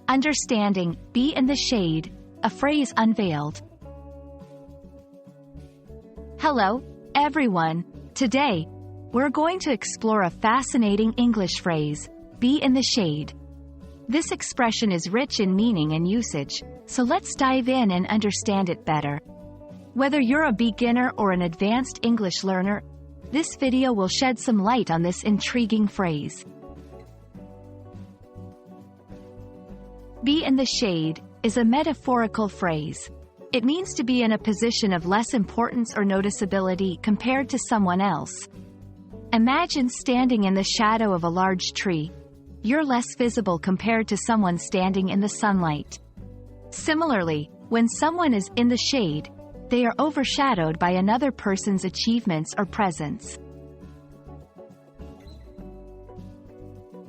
Understanding, be in the shade, a phrase unveiled. Hello, everyone. Today, we're going to explore a fascinating English phrase, be in the shade. This expression is rich in meaning and usage, so let's dive in and understand it better. Whether you're a beginner or an advanced English learner, this video will shed some light on this intriguing phrase. Be in the shade is a metaphorical phrase. It means to be in a position of less importance or noticeability compared to someone else. Imagine standing in the shadow of a large tree. You're less visible compared to someone standing in the sunlight. Similarly, when someone is in the shade, they are overshadowed by another person's achievements or presence.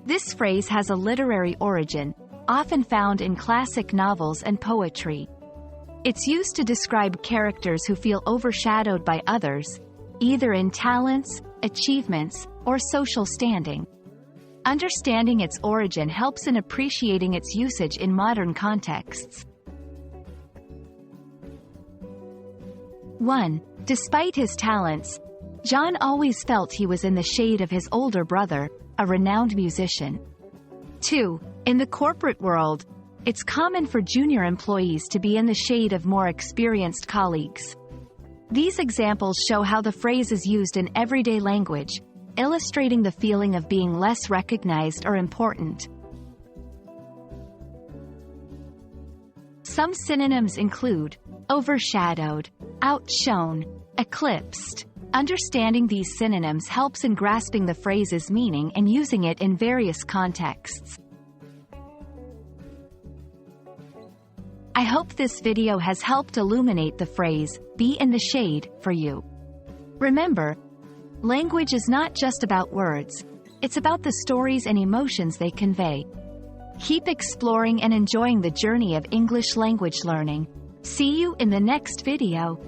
This phrase has a literary origin, often found in classic novels and poetry. It's used to describe characters who feel overshadowed by others, either in talents, achievements, or social standing. Understanding its origin helps in appreciating its usage in modern contexts. 1. Despite his talents, John always felt he was in the shade of his older brother, a renowned musician. 2. In the corporate world, it's common for junior employees to be in the shade of more experienced colleagues. These examples show how the phrase is used in everyday language, illustrating the feeling of being less recognized or important. Some synonyms include overshadowed, outshone, eclipsed. Understanding these synonyms helps in grasping the phrase's meaning and using it in various contexts. I hope this video has helped illuminate the phrase, be in the shade, for you. Remember, language is not just about words, it's about the stories and emotions they convey. Keep exploring and enjoying the journey of English language learning. See you in the next video.